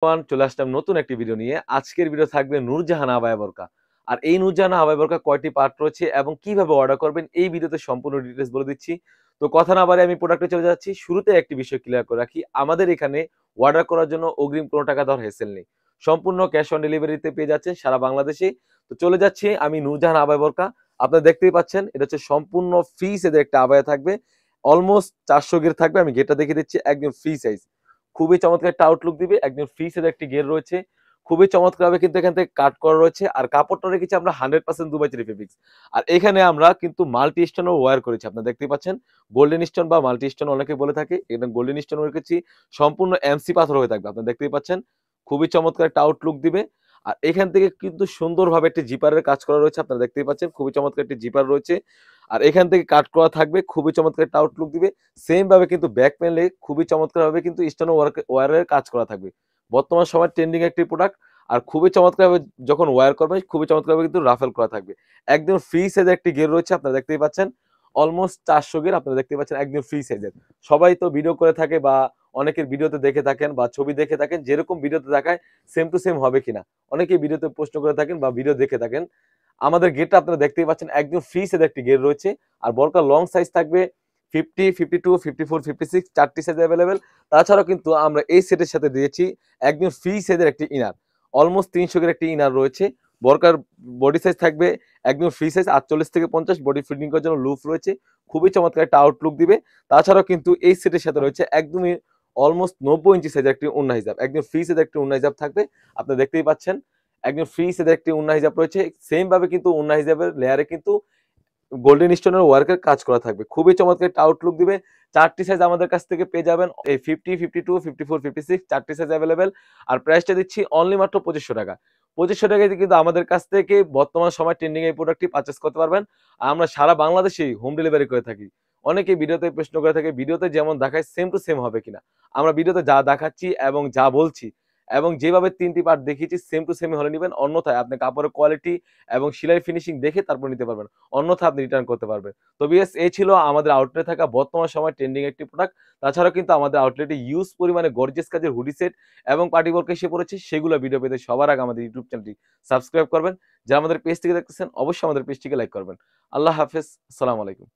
চলে আসলাম নতুন একটি ভিডিও নিয়ে। আজকের ভিডিও থাকবে নূরজাহান আবায়া বোরকা। আর এই নূরজাহান আবায়া বোরকা কয়টি পার্ট রয়েছে এবং কিভাবে অর্ডার করবেন এই ভিডিওতে সম্পূর্ণ ডিটেইলস বলে দিচ্ছি। তো কথা না বাড়িয়ে আমি প্রোডাক্টে চলে যাচ্ছি। শুরুতে একটি বিষয় ক্লিয়ার করে রাখি, আমাদের এখানে অর্ডার করার জন্য অগ্রিম কোনো টাকা দেওয়ার হেসেল নেই। সম্পূর্ণ ক্যাশ অন ডেলিভারিতে পেয়ে যাচ্ছেন সারা বাংলাদেশে। তো চলে যাচ্ছি আমি নূরজাহান আবায়া বোরকা। আপনারা দেখতেই পাচ্ছেন এটা হচ্ছে সম্পূর্ণ ফ্রি সাইজের একটা আবায়া থাকবে। অলমোস্ট 400 গের থাকবে। আমি গেটটা দেখিয়ে দিচ্ছি, একদম ফ্রি সাইজ। খুবই চমৎকার একটা আউটলুক দিবে, একদম ফ্রি সাইজের একটি গের রয়েছে। খুবই চমৎকারভাবে কিন্তু এখান থেকে কাট করা রয়েছে। আর কাপড়টা রেখেছি আমরা 100% দুবাই চেরি ফেব্রিক্স। আর এখানে আমরা কিন্তু মাল্টি স্টোনও ওয়্যার করেছি। আপনারা দেখতেই পাচ্ছেন গোল্ডেন স্টোন বা মাল্টি স্টোন অনেকে বলে থাকে। এটা গোল্ডেন স্টোন রেখেছি, সম্পূর্ণ এমসি পাথর হয়ে থাকবে। আপনারা দেখতেই পাচ্ছেন খুবই চমৎকার একটা আউটলুক দিবে। আর এখান থেকে কিন্তু সুন্দরভাবে একটি জিপারের কাজ করা রয়েছে। আপনারা দেখতেই পাচ্ছেন খুবই চমৎকার একটি জিপার রয়েছে। আর এখান থেকে কাট করা থাকবে, খুবই চমৎকার একটা আউটলুক দিবে। সেম ভাবে কিন্তু ব্যাক প্যানেলে খুবই চমৎকারভাবে কিন্তু স্টোন ওয়্যারের কাজ করা থাকবে। বর্তমান সময় ট্রেন্ডিং একটি প্রোডাক্ট। আর খুবই চমৎকারভাবে যখন ওয়্যার করবেন খুবই চমৎকারভাবে কিন্তু রাফেল করা থাকবে। একদম ফ্রি সাইজের একটি গের রয়েছে, আপনারা দেখতেই পাচ্ছেন। অলমোস্ট 400 গের আপনারা দেখতেই পাচ্ছেন, একদম ফ্রি সাইজের। সবাই তো ভিডিও করে থাকে বা অনেকের ভিডিওতে দেখে থাকেন বা ছবি দেখে থাকেন, যেরকম ভিডিওতে দেখায় সেম টু সেম হবে কিনা। অনেকেই ভিডিওতে প্রশ্ন করে থাকেন বা ভিডিও দেখে থাকেন। আমাদের গেটটা আপনারা দেখতেই পাচ্ছেন, একদম ফ্রি সাইজের একটি গের রয়েছে। আর বোরকার লং সাইজ থাকবে 50, 52, 54, 56 চারটি সাইজ অ্যাভেলেবেল। তাছাড়াও কিন্তু আমরা এই সেটের সাথে দিয়েছি একদম ফ্রি সাইজের একটি ইনার। অলমোস্ট 300 এর একটি ইনার রয়েছে। বোরকার বডি সাইজ থাকবে একদম ফ্রি সাইজ 48 থেকে 50, বডি ফিটিং করার জন্য লুপ রয়েছে। খুবই চমৎকার একটা আউটলুক দিবে। তাছাড়াও কিন্তু এই সেটের সাথে রয়েছে একদমই অলমোস্ট 90 ইঞ্চি সাইজের একটি ওড়না হিজাব। একদম ফ্রি সাইজের একটি ওড়না হিজাব থাকবে। আপনারা দেখতেই পাচ্ছেন একদম ফ্রি সাইজের একটি ওড়না হিজাব রয়েছে। সেম ভাবে কিন্তু ওড়না হিজাবের লেয়ারে কিন্তু গোল্ডেন স্টোনের ওয়ার্কের কাজ করা থাকবে। খুবই চমৎকার একটা আউটলুক দিবে। চারটি সাইজ আমাদের কাছ থেকে পেয়ে যাবেন। এই 50, 52, 54, 56 চারটি সাইজ অ্যাভেলেবেল। আর প্রাইসটা দিচ্ছি অনলি মাত্র 2500 টাকা। 2500 টাকায় কিন্তু আমাদের কাছ থেকে বর্তমান সময় ট্রেন্ডিং এই প্রোডাক্টটি পারচেজ করতে পারবেন। আর আমরা সারা বাংলাদেশেই হোম ডেলিভারি করে থাকি। অনেকেই ভিডিওতে প্রশ্ন করে থাকে ভিডিওতে যেমন দেখায় সেম টু সেম হবে কিনা। আমরা ভিডিওতে যা দেখাচ্ছি এবং যা বলছি এবং যেভাবে ৩টি পার্ট দেখিয়েছি সেম টু সেমই হলে নিবেন। অন্যথায় আপনি কাপড়ের কোয়ালিটি এবং সেলাই ফিনিশিং দেখে তারপর নিতে পারবেন। অন্যথায় আপনি রিটার্ন করতে পারবেন। তো ভিউয়ার্স, এই ছিল আমাদের আউটলেটে থাকা বর্তমান সময়ে ট্রেন্ডিং একটি প্রোডাক্ট। তাছাড়াও কিন্তু আমাদের আউটলেটে হিউজ পরিমাণে গর্জিয়াস কাজের হুডি সেট এবং পার্টি ওয়ার্ক এসে পড়েছে। সেগুলো ভিডিও পেতে সবার আগে আমাদের ইউটিউব চ্যানেলটি সাবস্ক্রাইব করবেন। যারা আমাদের পেজ থেকে দেখতেছেন অবশ্যই আমাদের পেজটিকে লাইক করবেন। আল্লাহ হাফেজ। আসসালামু আলাইকুম।